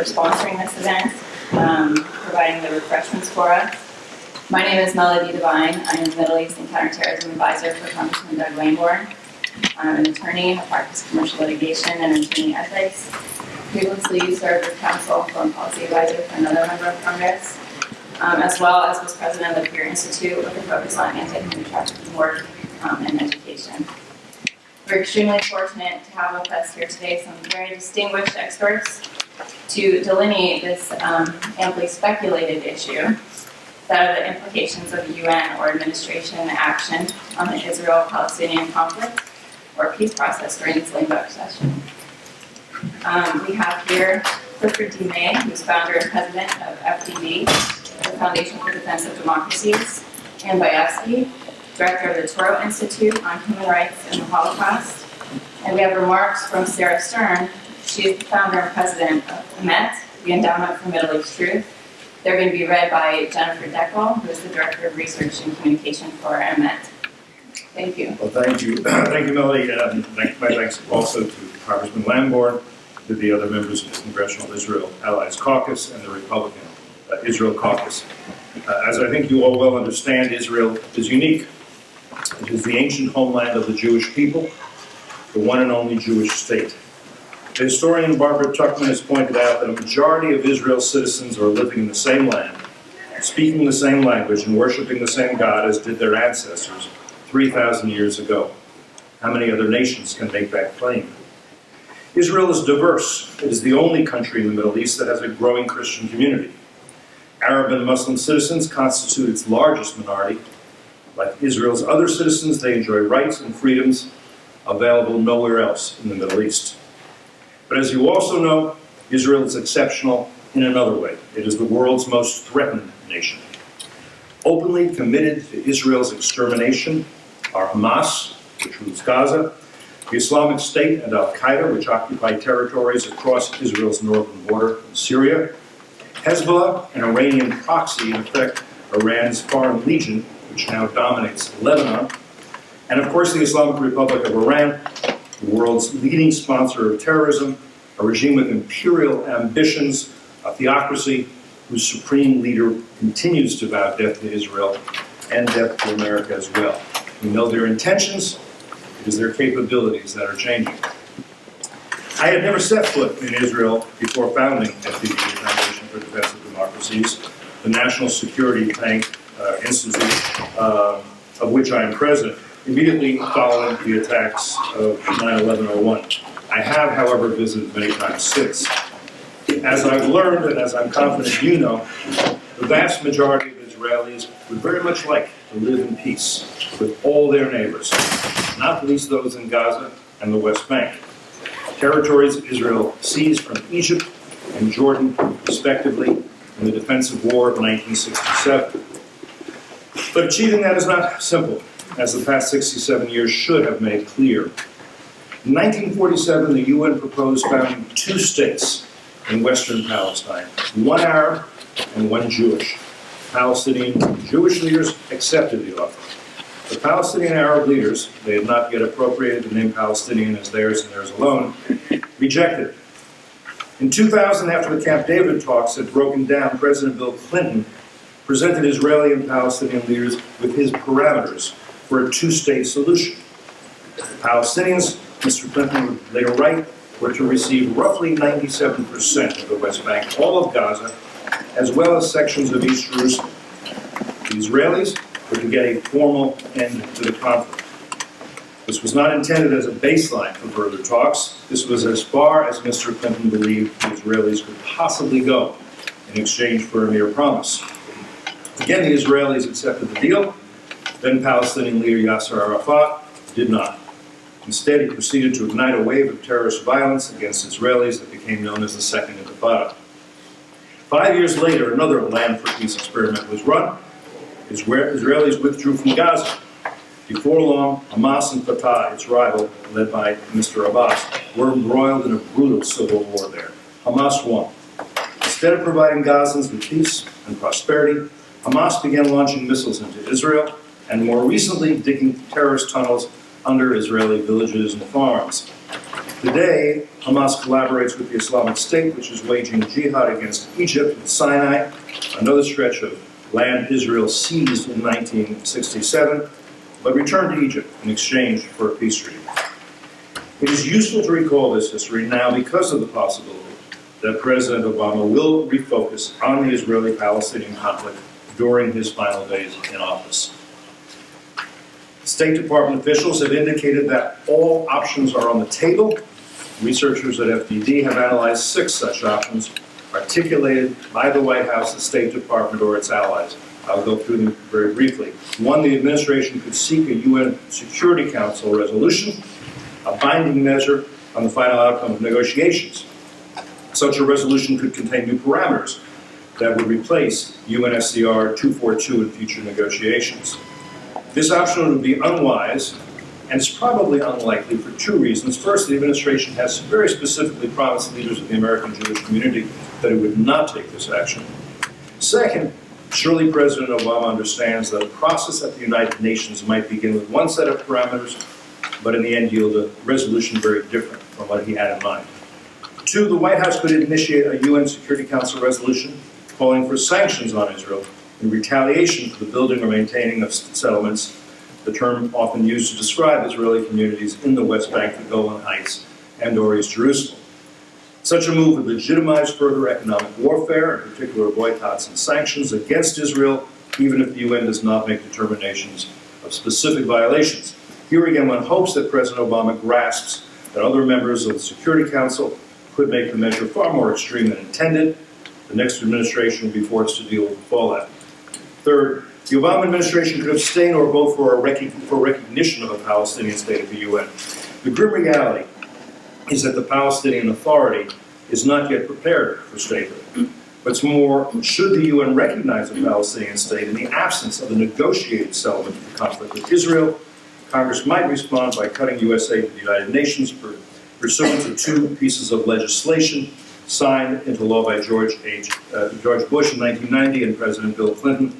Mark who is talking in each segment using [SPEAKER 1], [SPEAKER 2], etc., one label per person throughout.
[SPEAKER 1] for sponsoring this event, providing the refreshments for us. My name is Melody Devine. I am the Middle East and Counterterrorism Advisor for Congressman Doug Lamborn. I'm an attorney, I practice commercial litigation and attorney ethics. Previously served as counsel and foreign policy advisor for another member of Congress, as well as was president of the Peer Institute with a focus on anti-human trafficking work and education. We're extremely fortunate to have with us here today some very distinguished experts to delineate this amply speculated issue that are the implications of UN or administration action on the Israel-Palestinian conflict or peace process during this lame duck session. We have here Clifford D. May, who's founder and president of FDD, the Foundation for Defense of Democracies, Ann Bayevsky, director of the Toro Institute on Human Rights and the Holocaust. And we have remarks from Sarah Stern. She is the founder and president of MET, the Endowment for Middle East Truth. They're going to be read by Jennifer Deckel, who is the director of research and communication for MET. Thank you.
[SPEAKER 2] Well, thank you. Thank you, Melody. My thanks also to Congressman Lamborn, to the other members of the Congressional Israel Allies Caucus and the Republican Israel Caucus. As I think you all well understand, Israel is unique. It is the ancient homeland of the Jewish people, the one and only Jewish state. The historian Barbara Tuchman has pointed out that a majority of Israel's citizens are living in the same land, speaking the same language, and worshiping the same God as did their ancestors 3,000 years ago. How many other nations can make that claim? Israel is diverse. It is the only country in the Middle East that has a growing Christian community. Arab and Muslim citizens constitute its largest minority. Like Israel's other citizens, they enjoy rights and freedoms available nowhere else in the Middle East. But as you also know, Israel is exceptional in another way. It is the world's most threatened nation. Openly committed to Israel's extermination are Hamas, which rules Gaza, the Islamic State and Al-Qaeda, which occupy territories across Israel's northern border in Syria, Hezbollah, an Iranian proxy, in effect, Iran's foreign legion, which now dominates Lebanon, and of course the Islamic Republic of Iran, the world's leading sponsor of terrorism, a regime with imperial ambitions, a theocracy whose supreme leader continues to vow death to Israel and death to America as well. We know their intentions, it is their capabilities that are changing. I had never set foot in Israel before founding FDD, the Foundation for Defense of Democracies, the National Security Institute, of which I am president, immediately following the attacks of 9/11/01. I have, however, visited many times since. As I've learned, and as I'm confident you know, the vast majority of Israelis would very much like to live in peace with all their neighbors, not least those in Gaza and the West Bank, territories Israel seized from Egypt and Jordan, respectively, in the Defensive War of 1967. But achieving that is not simple, as the past 67 years should have made clear. In 1947, the UN proposed founding two states in Western Palestine, one Arab and one Jewish. Palestinian Jewish leaders accepted the offer. The Palestinian Arab leaders, they had not yet appropriated the name Palestinian as theirs and theirs alone, rejected it. In 2000, after the Camp David talks had broken down, President Bill Clinton presented Israeli and Palestinian leaders with his parameters for a two-state solution. The Palestinians, Mr. Clinton would later write, were to receive roughly 97% of the West Bank, all of Gaza, as well as sections of East Jerusalem. The Israelis were to get a formal end to the conflict. This was not intended as a baseline for further talks. This was as far as Mr. Clinton believed the Israelis could possibly go in exchange for a mere promise. Again, the Israelis accepted the deal. Then Palestinian leader Yasser Arafat did not. Instead, he proceeded to ignite a wave of terrorist violence against Israelis that became known as the Second Intifada. 5 years later, another land for peace experiment was run. Israelis withdrew from Gaza. Before long, Hamas and Fatah, its rival, led by Mr. Abbas, were embroiled in a brutal civil war there. Hamas won. Instead of providing Gazans with peace and prosperity, Hamas began launching missiles into Israel and more recently digging terrorist tunnels under Israeli villages and farms. Today, Hamas collaborates with the Islamic State, which is waging jihad against Egypt and Sinai, another stretch of land Israel seized in 1967, but returned to Egypt in exchange for a peace treaty. It is useful to recall this history now because of the possibility that President Obama will refocus on the Israeli-Palestinian conflict during his final days in office. State Department officials have indicated that all options are on the table. Researchers at FDD have analyzed 6 such options articulated by the White House, the State Department, or its allies. I'll go through them very briefly. 1, the administration could seek a UN Security Council resolution, a binding measure on the final outcome of negotiations. Such a resolution could contain new parameters that would replace UNSCR 242 in future negotiations. This option would be unwise, and it's probably unlikely for 2 reasons. First, the administration has very specifically promised leaders of the American Jewish community that it would not take this action. Second, surely President Obama understands that a process at the United Nations might begin with one set of parameters, but in the end yield a resolution very different from what he had in mind. 2, the White House could initiate a UN Security Council resolution calling for sanctions on Israel in retaliation for the building or maintaining of settlements, the term often used to describe Israeli communities in the West Bank, the Golan Heights, and or East Jerusalem. Such a move would legitimize further economic warfare, in particular boycotts and sanctions against Israel, even if the UN does not make determinations of specific violations. Here again, one hopes that President Obama grasps that other members of the Security Council could make the measure far more extreme than intended. The next administration will be forced to deal with the fallout. Third, the Obama administration could abstain or vote for recognition of a Palestinian state at the UN. The grim reality is that the Palestinian Authority is not yet prepared for statehood. What's more, should the UN recognize a Palestinian state in the absence of a negotiated settlement of the conflict with Israel, Congress might respond by cutting U.S. aid to the United Nations pursuant to 2 pieces of legislation signed into law by George Bush in 1990 and President Bill Clinton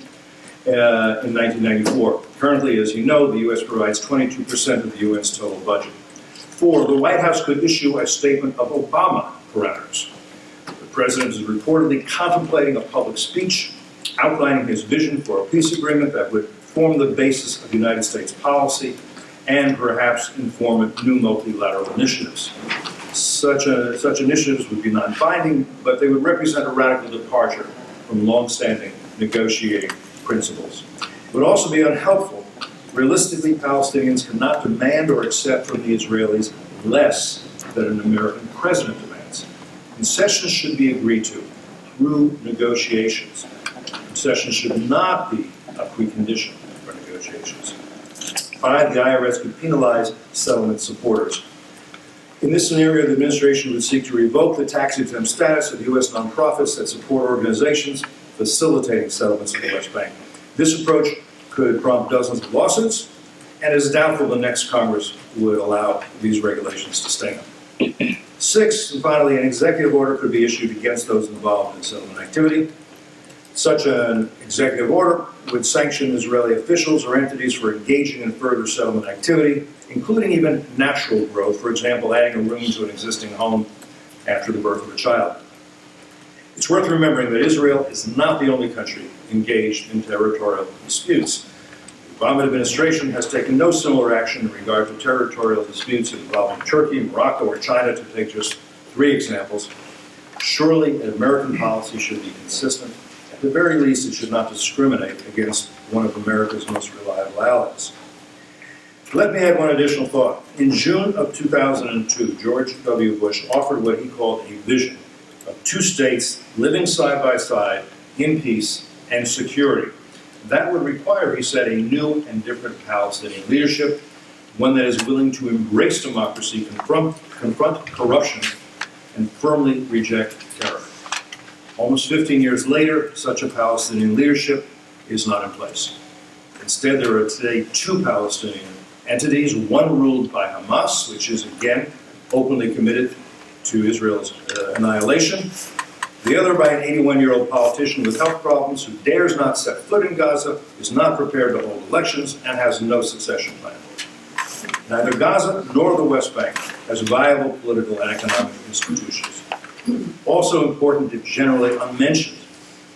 [SPEAKER 2] in 1994. Currently, as you know, the U.S. provides 22% of the UN's total budget. 4, the White House could issue a statement of Obama parameters. The president is reportedly contemplating a public speech outlining his vision for a peace agreement that would form the basis of United States policy and perhaps inform new multilateral initiatives. Such initiatives would be non-binding, but they would represent a radical departure from long-standing negotiating principles. It would also be unhelpful. Realistically, Palestinians cannot demand or accept from the Israelis less than an American president demands. Concessions should be agreed to through negotiations. Concessions should not be a precondition for negotiations. 5, the IRS could penalize settlement supporters. In this scenario, the administration would seek to revoke the tax-exempt status of U.S. nonprofits that support organizations facilitating settlements in the West Bank. This approach could prompt dozens of lawsuits, and it is doubtful the next Congress would allow these regulations to stand. 6, and finally, an executive order could be issued against those involved in settlement activity. Such an executive order would sanction Israeli officials or entities for engaging in further settlement activity, including even natural growth, for example, adding a room to an existing home after the birth of a child. It's worth remembering that Israel is not the only country engaged in territorial disputes. The Obama administration has taken no similar action in regard to territorial disputes involving Turkey, Morocco, or China, to take just 3 examples. Surely, an American policy should be consistent. At the very least, it should not discriminate against one of America's most reliable allies. Let me add one additional thought. In June of 2002, George W. Bush offered what he called a vision of 2 states living side by side in peace and security. That would require, he said, a new and different Palestinian leadership, one that is willing to embrace democracy, confront corruption, and firmly reject terror. Almost 15 years later, such a Palestinian leadership is not in place. Instead, there are today 2 Palestinian entities, one ruled by Hamas, which is, again, openly committed to Israel's annihilation, the other by an 81-year-old politician with health problems who dares not set foot in Gaza, is not prepared to hold elections, and has no succession plan. Neither Gaza nor the West Bank has viable political and economic institutions. Also important, if generally unmentioned,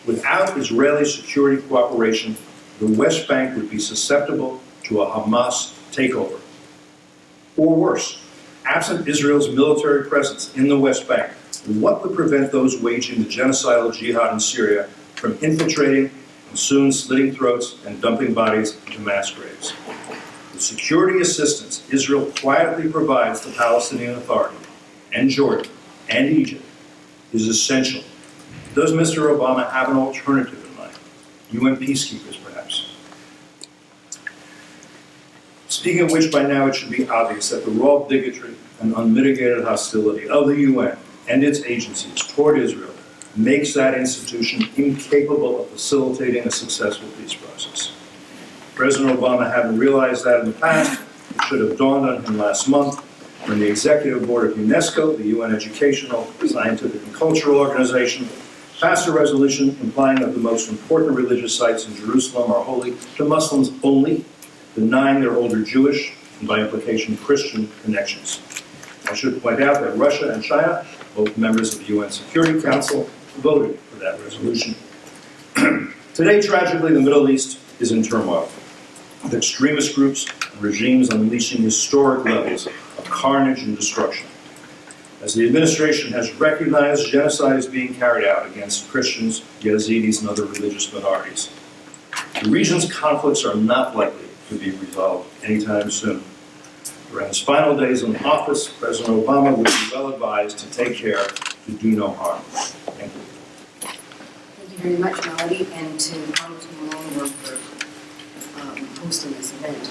[SPEAKER 2] without Israeli security cooperation, the West Bank would be susceptible to a Hamas takeover. Or worse, absent Israel's military presence in the West Bank, what would prevent those waging the genocidal jihad in Syria from infiltrating and soon slitting throats and dumping bodies into mass graves? The security assistance Israel quietly provides the Palestinian Authority, and Jordan, and Egypt, is essential. Does Mr. Obama have an alternative in mind? UN peacekeepers, perhaps? Speaking of which, by now it should be obvious that the raw bigotry and unmitigated hostility of the UN and its agencies toward Israel makes that institution incapable of facilitating a successful peace process. President Obama hadn't realized that in the past. It should have dawned on him last month when the Executive Board of UNESCO, the UN Educational, Scientific, and Cultural Organization, passed a resolution implying that the most important religious sites in Jerusalem are holy to Muslims only, denying their older Jewish, and by implication Christian, connections. I should point out that Russia and China, both members of the UN Security Council, voted for that resolution. Today, tragically, the Middle East is in turmoil, with extremist groups and regimes unleashing historic levels of carnage and destruction. As the administration has recognized, genocide is being carried out against Christians, Yazidis, and other religious minorities. The region's conflicts are not likely to be resolved anytime soon. During his final days in office, President Obama would be well advised to take care to do no harm. Thank you.
[SPEAKER 3] Thank you very much, Melody, and to Congressman Longworth for hosting this event.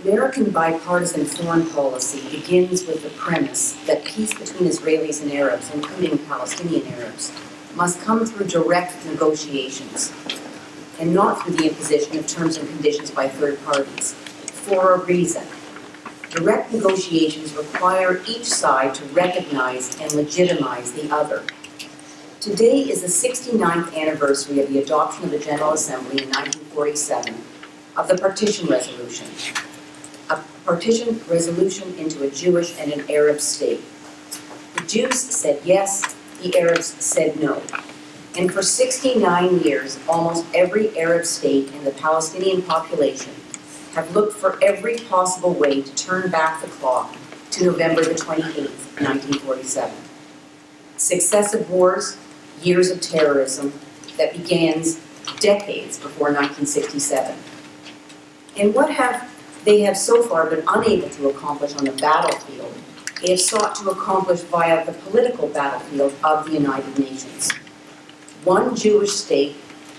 [SPEAKER 3] American bipartisan foreign policy begins with the premise that peace between Israelis and Arabs, including Palestinian Arabs, must come through direct negotiations and not through the imposition of terms and conditions by third parties, for a reason. Direct negotiations require each side to recognize and legitimize the other. Today is the 69th anniversary of the adoption of the General Assembly in 1947 of the Partition Resolution, a partition resolution into a Jewish and an Arab state. The Jews said yes, the Arabs said no. And for 69 years, almost every Arab state and the Palestinian population have looked for every possible way to turn back the clock to November the 28th, 1947. Successive wars, years of terrorism that begins decades before 1967. And what they have so far been unable to accomplish on the battlefield, they have sought to accomplish via the political battlefield of the United Nations. One Jewish state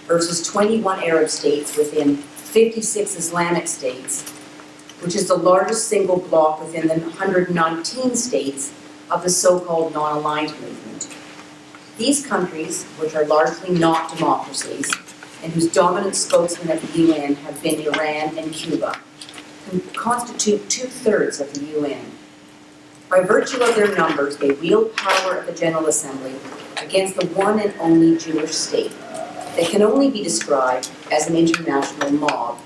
[SPEAKER 3] versus 21 Arab states within 56 Islamic states, which is the largest single bloc within the 119 states of the so-called non-aligned movement. These countries, which are largely not democracies, and whose dominant spokesmen at the UN have been Iran and Cuba, constitute 2/3 of the UN. By virtue of their numbers, they wield power at the General Assembly against the one and only Jewish state that can only be described as an international mob,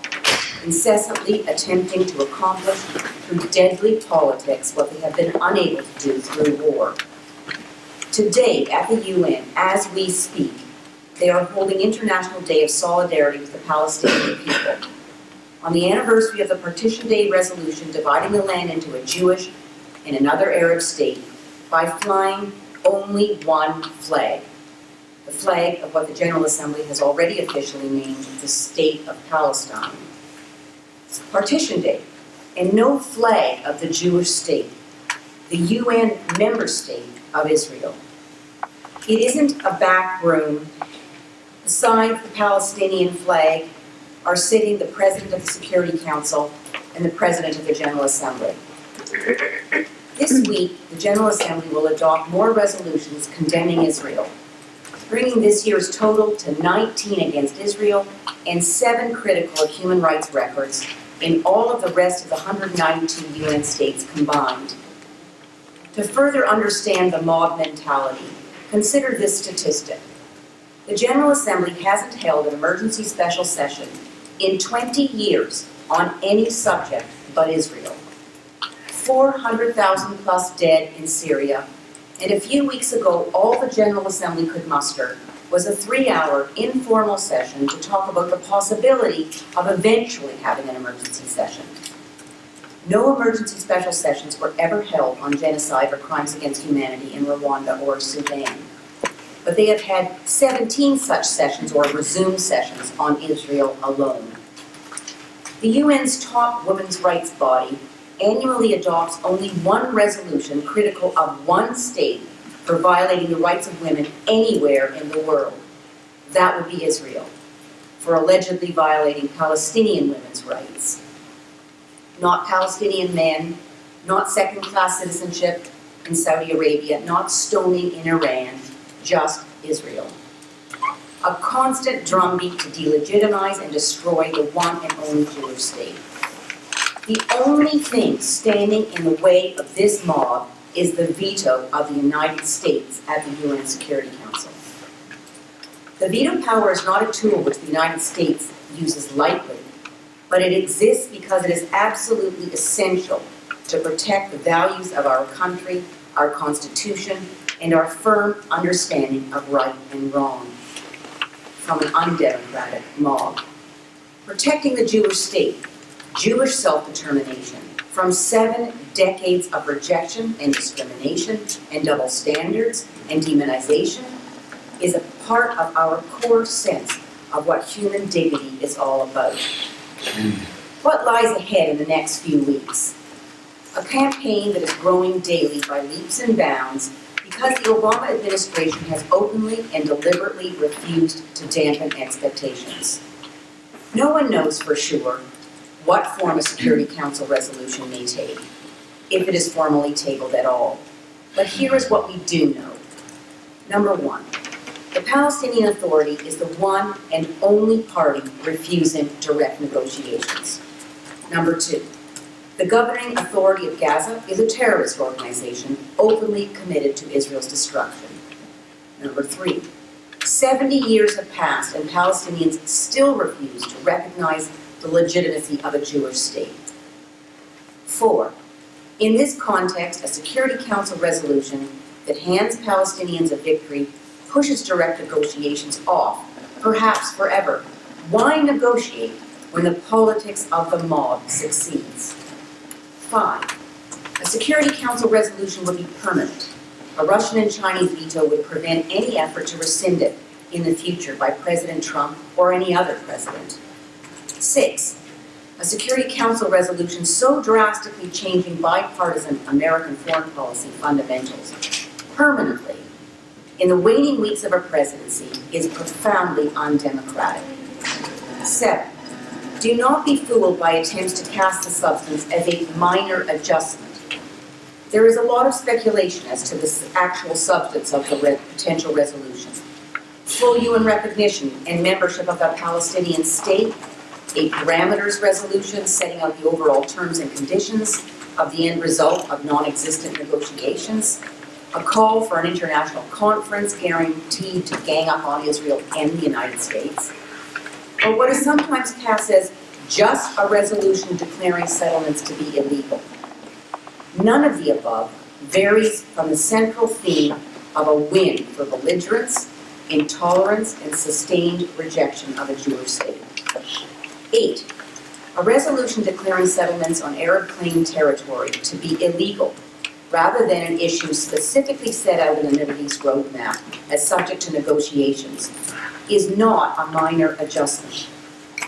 [SPEAKER 3] incessantly attempting to accomplish through deadly politics what they have been unable to do through war. Today, at the UN, as we speak, they are holding International Day of Solidarity with the Palestinian people. On the anniversary of the Partition Day resolution dividing the land into a Jewish and another Arab state by flying only one flag, the flag of what the General Assembly has already officially named the State of Palestine. Partition Day, and no flag of the Jewish state, the UN member state of Israel. It isn't a back room. Beside the Palestinian flag are sitting the President of the Security Council and the President of the General Assembly. This week, the General Assembly will adopt more resolutions condemning Israel, bringing this year's total to 19 against Israel and 7 critical of human rights records in all of the rest of the 192 UN states combined. To further understand the mob mentality, consider this statistic. The General Assembly hasn't held an emergency special session in 20 years on any subject but Israel. 400,000 plus dead in Syria, and a few weeks ago, all the General Assembly could muster was a 3-hour informal session to talk about the possibility of eventually having an emergency session. No emergency special sessions were ever held on genocide or crimes against humanity in Rwanda or Sudan. But they have had 17 such sessions or resumed sessions on Israel alone. The UN's top women's rights body annually adopts only one resolution critical of one state for violating the rights of women anywhere in the world. That would be Israel, for allegedly violating Palestinian women's rights. Not Palestinian men, not second-class citizenship in Saudi Arabia, not stoning in Iran, just Israel. A constant drumbeat to delegitimize and destroy the one and only Jewish state. The only thing standing in the way of this mob is the veto of the United States at the UN Security Council. The veto power is not a tool which the United States uses lightly, but it exists because it is absolutely essential to protect the values of our country, our Constitution, and our firm understanding of right and wrong from an undemocratic mob. Protecting the Jewish state, Jewish self-determination, from 7 decades of rejection and discrimination and double standards and demonization is a part of our core sense of what human dignity is all about. What lies ahead in the next few weeks? A campaign that is growing daily by leaps and bounds because the Obama administration has openly and deliberately refused to dampen expectations. No one knows for sure what form a Security Council resolution may take, if it is formally tabled at all. But here is what we do know. Number 1, the Palestinian Authority is the one and only party refusing direct negotiations. Number 2, the governing authority of Gaza is a terrorist organization openly committed to Israel's destruction. Number 3, 70 years have passed and Palestinians still refuse to recognize the legitimacy of a Jewish state. 4, in this context, a Security Council resolution that hands Palestinians a victory pushes direct negotiations off, perhaps forever. Why negotiate when the politics of the mob succeeds? 5, a Security Council resolution would be permanent. A Russian and Chinese veto would prevent any effort to rescind it in the future by President Trump or any other president. 6, a Security Council resolution so drastically changing bipartisan American foreign policy fundamentals permanently in the waning weeks of a presidency is profoundly undemocratic. 7, do not be fooled by attempts to cast the substance as a minor adjustment. There is a lot of speculation as to the actual substance of the potential resolution. Full UN recognition and membership of a Palestinian state, a parameters resolution setting out the overall terms and conditions of the end result of non-existent negotiations, a call for an international conference guaranteed to gang up on Israel and the United States, or what is sometimes cast as just a resolution declaring settlements to be illegal. None of the above varies from the central theme of a win for belligerence, intolerance, and sustained rejection of a Jewish state. 8, a resolution declaring settlements on Arab-claimed territory to be illegal rather than an issue specifically set out in the Middle East roadmap as subject to negotiations is not a minor adjustment.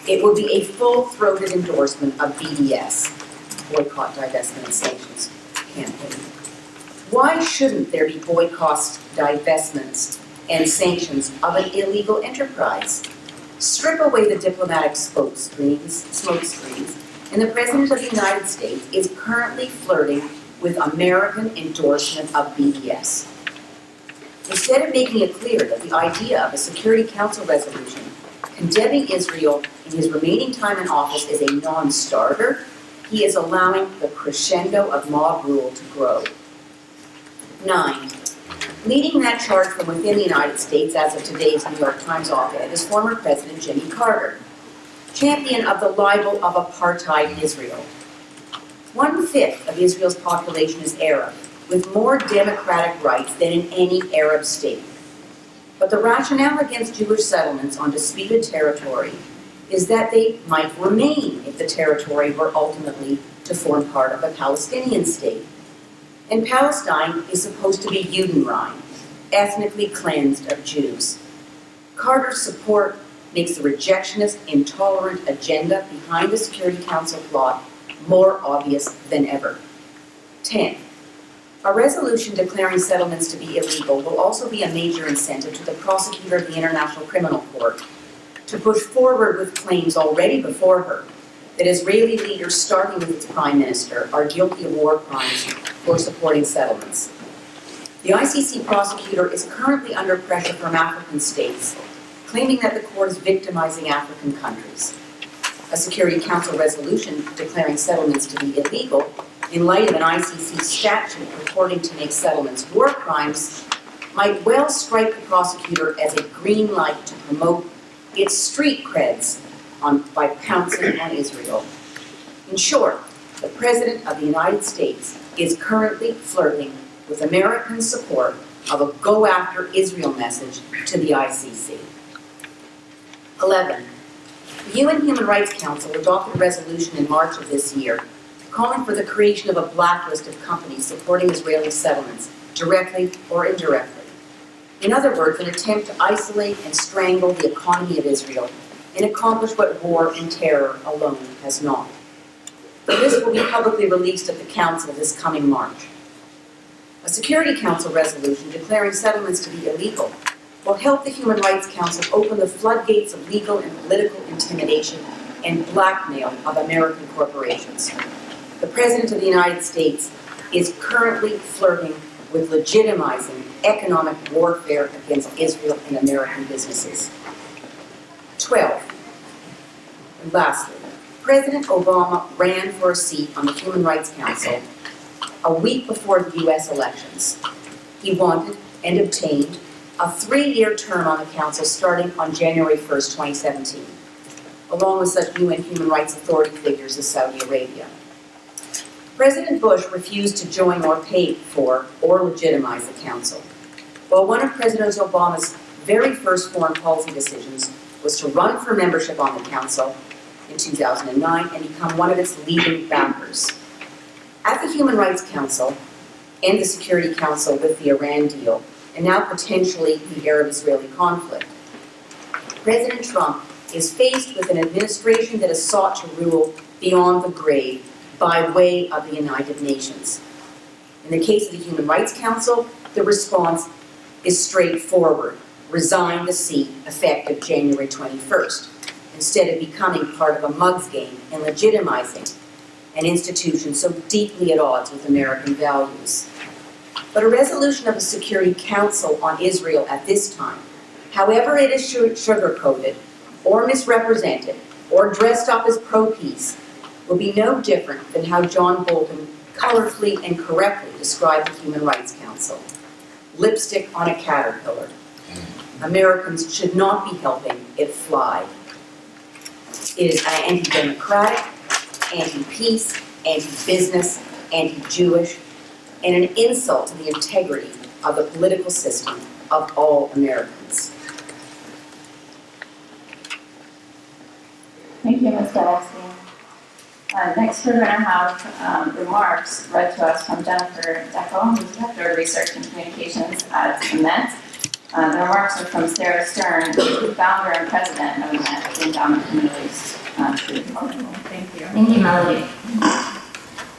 [SPEAKER 3] It would be a full-throated endorsement of BDS, Boycott, Divestment, and Sanctions campaign. Why shouldn't there be boycotts, divestments, and sanctions of an illegal enterprise? Strip away the diplomatic smoke screens, and the President of the United States is currently flirting with American endorsement of BDS. Instead of making it clear that the idea of a Security Council resolution condemning Israel in his remaining time in office is a non-starter, he is allowing the crescendo of mob rule to grow. 9, leading that charge from within the United States as of today's New York Times op-ed is former President Jimmy Carter, champion of the libel of apartheid Israel. 1/5 of Israel's population is Arab, with more democratic rights than in any Arab state. But the rationale against Jewish settlements on disputed territory is that they might remain if the territory were ultimately to form part of a Palestinian state. And Palestine is supposed to be Judenrein, ethnically cleansed of Jews. Carter's support makes the rejectionist, intolerant agenda behind the Security Council plot more obvious than ever. 10. A resolution declaring settlements to be illegal will also be a major incentive to the prosecutor of the International Criminal Court to push forward with claims already before her that Israeli leaders, starting with its prime minister, are guilty of war crimes for supporting settlements. The ICC prosecutor is currently under pressure from African states, claiming that the court is victimizing African countries. A Security Council resolution declaring settlements to be illegal, in light of an ICC statute purporting to make settlements war crimes, might well strike the prosecutor as a green light to promote its street creds by pouncing on Israel. In short, the President of the United States is currently flirting with American support of a go after Israel message to the ICC. 11. The UN Human Rights Council adopted a resolution in March of this year calling for the creation of a blacklist of companies supporting Israeli settlements, directly or indirectly. In other words, an attempt to isolate and strangle the economy of Israel and accomplish what war and terror alone has not. The list will be publicly released at the Council this coming March. A Security Council resolution declaring settlements to be illegal will help the Human Rights Council open the floodgates of legal and political intimidation and blackmail of American corporations. The President of the United States is currently flirting with legitimizing economic warfare against Israel and American businesses. 12. And lastly, President Obama ran for a seat on the Human Rights Council a week before the U.S. elections. He wanted and obtained a 3-year term on the Council starting on January 1st, 2017, along with such UN human rights authority figures as Saudi Arabia. President Bush refused to join or pay for or legitimize the Council, while one of President Obama's very first foreign policy decisions was to run for membership on the Council in 2009 and become one of its leading backers. At the Human Rights Council and the Security Council with the Iran deal, and now potentially the Arab-Israeli conflict, President Trump is faced with an administration that has sought to rule beyond the grave by way of the United Nations. In the case of the Human Rights Council, the response is straightforward: resign the seat effective January 21st, instead of becoming part of a mug's game and legitimizing an institution so deeply at odds with American values. But a resolution of the Security Council on Israel at this time, however it is sugar-coated or misrepresented or dressed up as pro-peace, will be no different than how John Bolton colorfully and correctly described the Human Rights Council: lipstick on a caterpillar. Americans should not be helping it fly. It is anti-democratic, anti-peace, anti-business, anti-Jewish, and an insult to the integrity of the political system of all Americans.
[SPEAKER 1] Thank you, Ms. Gillespie. Next, we're going to have remarks read to us from Jennifer Deckel, who's Director of Research and Communications at the Met. The remarks are from Sarah Stern, who's the founder and president of the Met, the Endowment for the Middle East. Thank you.
[SPEAKER 4] Thank you, Melody.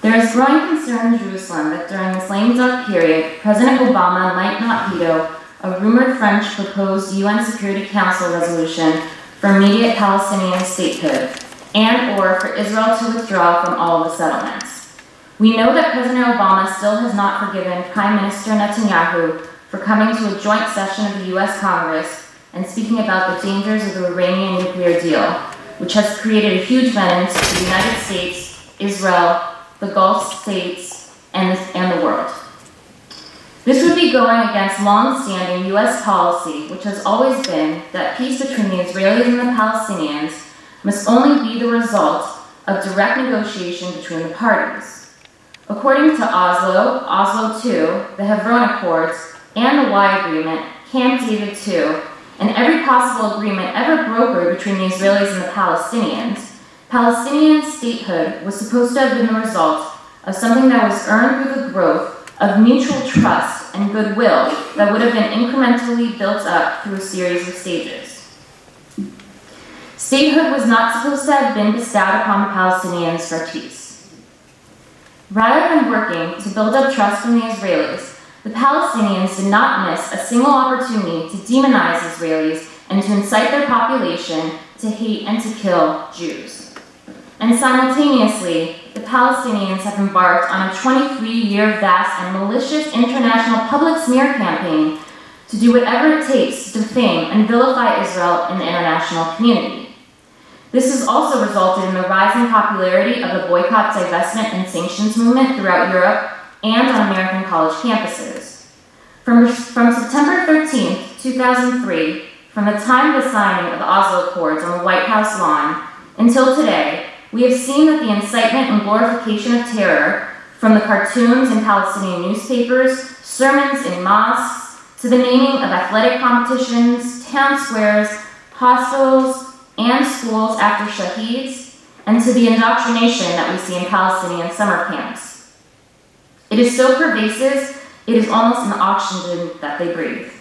[SPEAKER 4] There is growing concern in Jerusalem that during this lame duck period, President Obama might not veto a rumored French proposed UN Security Council resolution for immediate Palestinian statehood and or for Israel to withdraw from all of the settlements. We know that President Obama still has not forgiven Prime Minister Netanyahu for coming to a joint session of the U.S. Congress and speaking about the dangers of the Iranian nuclear deal, which has created a huge menace to the United States, Israel, the Gulf states, and the world. This would be going against long-standing U.S. policy, which has always been that peace between the Israelis and the Palestinians must only be the result of direct negotiation between the parties. According to Oslo, Oslo II, the Hebron Accords, and the Y Agreement, Camp David II, and every possible agreement ever brokered between the Israelis and the Palestinians, Palestinian statehood was supposed to have been the result of something that was earned through the growth of mutual trust and goodwill that would have been incrementally built up through a series of stages. Statehood was not supposed to have been bestowed upon the Palestinians gratis. Rather than working to build up trust from the Israelis, the Palestinians did not miss a single opportunity to demonize Israelis and to incite their population to hate and to kill Jews. And simultaneously, the Palestinians have embarked on a 23-year vast and malicious international public smear campaign to do whatever it takes to defame and vilify Israel in the international community. This has also resulted in the rising popularity of the boycott, divestment, and sanctions movement throughout Europe and on American college campuses. From September 13, 2003, from the time of the signing of the Oslo Accords on the White House lawn, until today, we have seen that the incitement and glorification of terror, from the cartoons in Palestinian newspapers, sermons in mosques, to the naming of athletic competitions, town squares, hospitals, and schools after shaheeds, and to the indoctrination that we see in Palestinian summer camps. It is so pervasive, it is almost an oxygen that they breathe.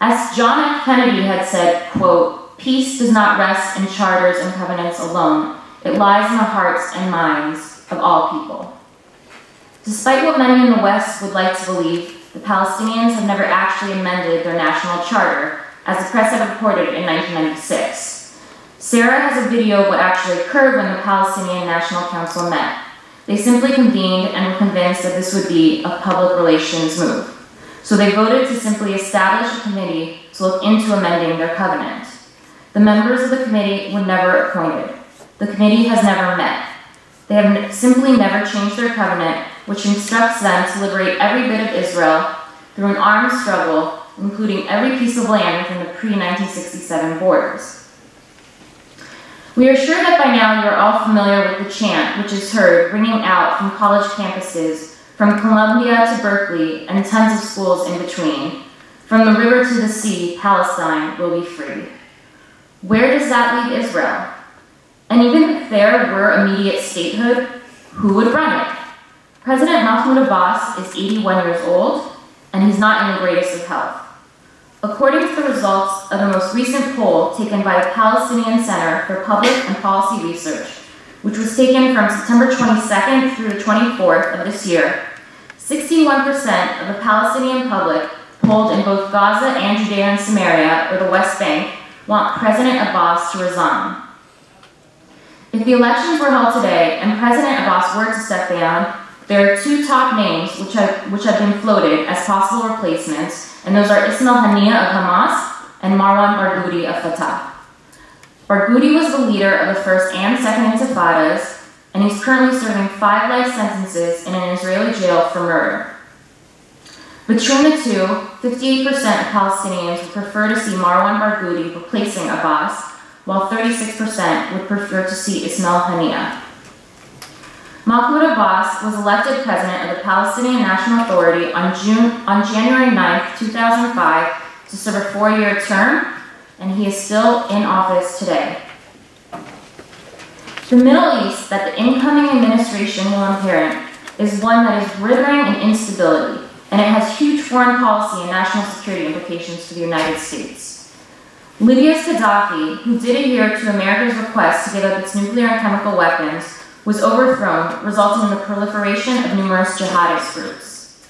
[SPEAKER 4] As John F. Kennedy had said, quote, "Peace does not rest in charters and covenants alone. It lies in the hearts and minds of all people." Despite what many in the West would like to believe, the Palestinians have never actually amended their national charter, as the press had reported in 1996. Sarah has a video of what actually occurred when the Palestinian National Council met. They simply convened and were convinced that this would be a public relations move. So they voted to simply establish a committee to look into amending their covenant. The members of the committee were never appointed. The committee has never met. They have simply never changed their covenant, which instructs them to liberate every bit of Israel through an armed struggle, including every piece of land within the pre-1967 borders. We are sure that by now you are all familiar with the chant which is heard ringing out from college campuses, from Columbia to Berkeley, and tons of schools in between. From the river to the sea, Palestine will be free. Where does that leave Israel? And even if there were immediate statehood, who would run it? President Mahmoud Abbas is 81 years old, and he's not in the greatest of health. According to the results of the most recent poll taken by the Palestinian Center for Public and Policy Research, which was taken from September 22nd through the 24th of this year, 61% of the Palestinian public polled in both Gaza and Judea and Samaria, or the West Bank, want President Abbas to resign. If the elections were held today and President Abbas were to step down, there are two top names which have been floated as possible replacements, and those are Ismail Haniyeh of Hamas and Marwan Barghouti of Fatah. Barghouti was the leader of the first and second intifadas, and he's currently serving 5 life sentences in an Israeli jail for murder. Between the two, 58% of Palestinians would prefer to see Marwan Barghouti replacing Abbas, while 36% would prefer to see Ismail Haniyeh. Mahmoud Abbas was elected president of the Palestinian National Authority on January 9, 2005, to serve a 4-year term, and he is still in office today. The Middle East that the incoming administration will inherit is one that is withering in instability, and it has huge foreign policy and national security implications for the United States. Libya's Gaddafi, who did adhere to America's request to give up its nuclear and chemical weapons, was overthrown, resulting in the proliferation of numerous jihadist groups.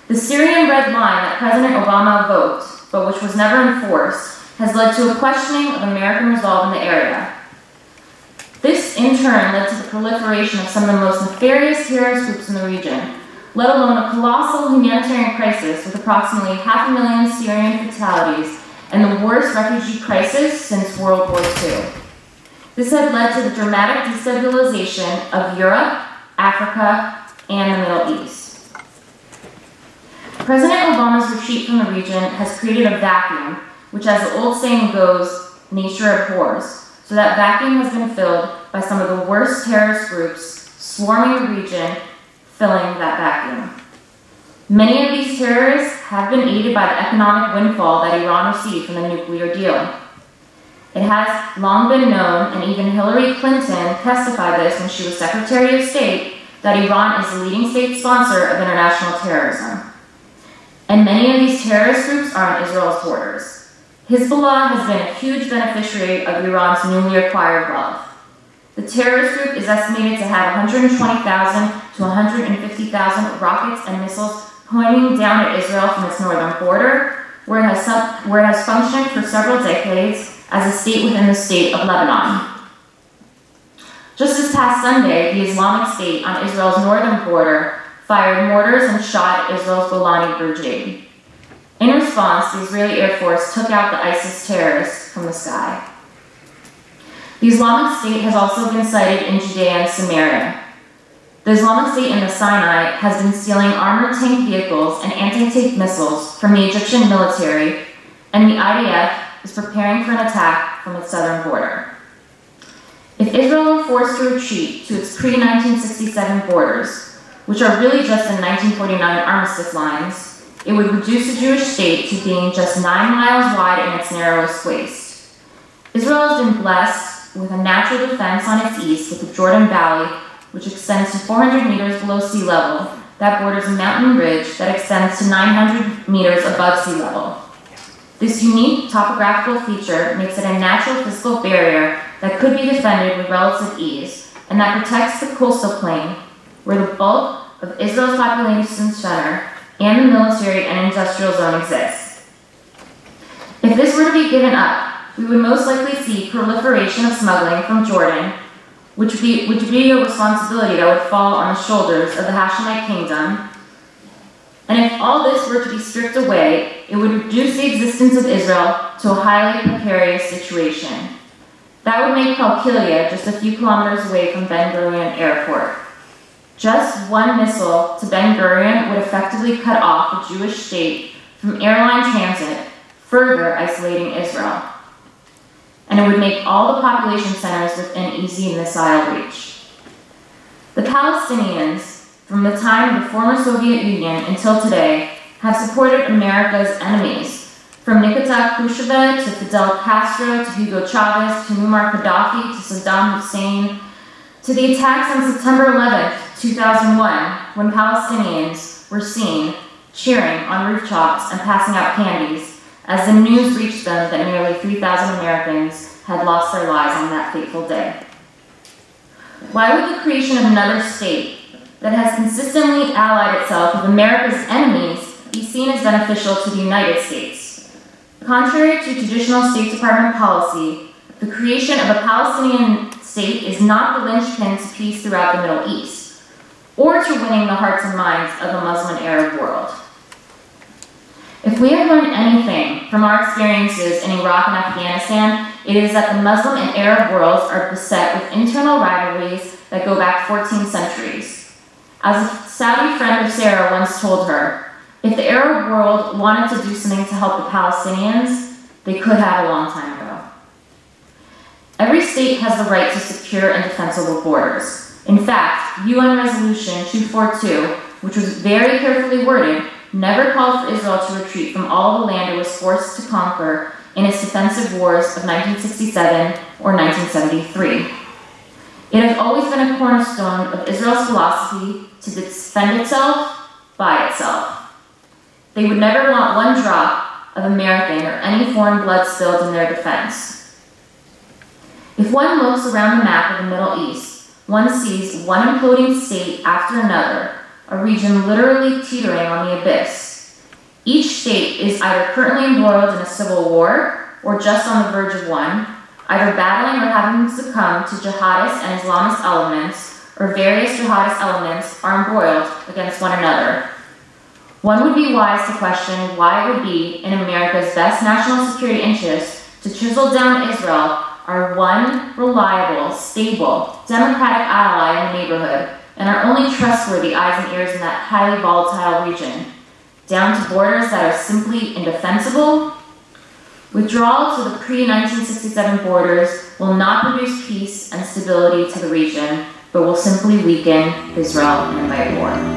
[SPEAKER 4] The Syrian red line that President Obama evoked, but which was never enforced, has led to a questioning of American resolve in the area. This, in turn, led to the proliferation of some of the most nefarious terrorist groups in the region, let alone a colossal humanitarian crisis with approximately 500,000 Syrian fatalities and the worst refugee crisis since World War II. This had led to the dramatic destabilization of Europe, Africa, and the Middle East. President Obama's retreat from the region has created a vacuum, which, as the old saying goes, nature abhors. So that vacuum has been filled by some of the worst terrorist groups swarming the region filling that vacuum. Many of these terrorists have been aided by the economic windfall that Iran received from the nuclear deal. It has long been known, and even Hillary Clinton testified this when she was Secretary of State, that Iran is the leading state sponsor of international terrorism. And many of these terrorist groups are on Israel's borders. Hezbollah has been a huge beneficiary of Iran's newly acquired wealth. The terrorist group is estimated to have 120,000 to 150,000 rockets and missiles pointing down at Israel from its northern border, where it has functioned for several decades as a state within the state of Lebanon. Just this past Sunday, the Islamic State on Israel's northern border fired mortars and shot at Israel's Golani Brigade. In response, the Israeli Air Force took out the ISIS terrorists from the sky. The Islamic State has also been sighted in Judea and Samaria. The Islamic State in the Sinai has been stealing armored tank vehicles and anti-tank missiles from the Egyptian military, and the IDF is preparing for an attack from its southern border. If Israel were forced to retreat to its pre-1967 borders, which are really just the 1949 armistice lines, it would reduce the Jewish state to being just 9 miles wide in its narrowest waist. Israel has been blessed with a natural defense on its east with the Jordan Valley, which extends to 400 meters below sea level, that borders a mountain ridge that extends to 900 meters above sea level. This unique topographical feature makes it a natural physical barrier that could be defended with relative ease, and that protects the coastal plain, where the bulk of Israel's population center and the military and industrial zone exists. If this were to be given up, we would most likely see proliferation of smuggling from Jordan, which would be a responsibility that would fall on the shoulders of the Hashemite kingdom. And if all this were to be stripped away, it would reduce the existence of Israel to a highly precarious situation. That would make Qalqilia just a few kilometers away from Ben Gurion Airport. Just one missile to Ben Gurion would effectively cut off the Jewish state from airline transit, further isolating Israel. And it would make all the population centers within easy missile reach. The Palestinians, from the time of the former Soviet Union until today, have supported America's enemies, from Nikita Khrushchev to Fidel Castro to Hugo Chavez to Muammar Gaddafi to Saddam Hussein, to the attacks on September 11, 2001, when Palestinians were seen cheering on rooftops and passing out candies as the news reached them that nearly 3,000 Americans had lost their lives on that fateful day. Why would the creation of another state that has consistently allied itself with America's enemies be seen as beneficial to the United States? Contrary to traditional State Department policy, the creation of a Palestinian state is not the linchpin to peace throughout the Middle East, or to winning the hearts and minds of the Muslim Arab world. If we have learned anything from our experiences in Iraq and Afghanistan, it is that the Muslim and Arab worlds are beset with internal rivalries that go back 14 centuries. As a Saudi friend of Sarah once told her, if the Arab world wanted to do something to help the Palestinians, they could have a long time ago. Every state has the right to secure and defensible borders. In fact, UN Resolution 242, which was very carefully worded, never called for Israel to retreat from all the land it was forced to conquer in its defensive wars of 1967 or 1973. It has always been a cornerstone of Israel's philosophy to defend itself by itself. They would never want one drop of American or any foreign blood spilled in their defense. If one looks around the map of the Middle East, one sees one imploding state after another, a region literally teetering on the abyss. Each state is either currently embroiled in a civil war or just on the verge of one, either battling or having succumbed to jihadist and Islamist elements, or various jihadist elements are embroiled against one another. One would be wise to question why it would be in America's best national security interest to chisel down Israel, our one reliable, stable, democratic ally in the neighborhood, and our only trustworthy eyes and ears in that highly volatile region, down to borders that are simply indefensible. Withdrawal to the pre-1967 borders will not produce peace and stability to the region, but will simply weaken Israel and invite war.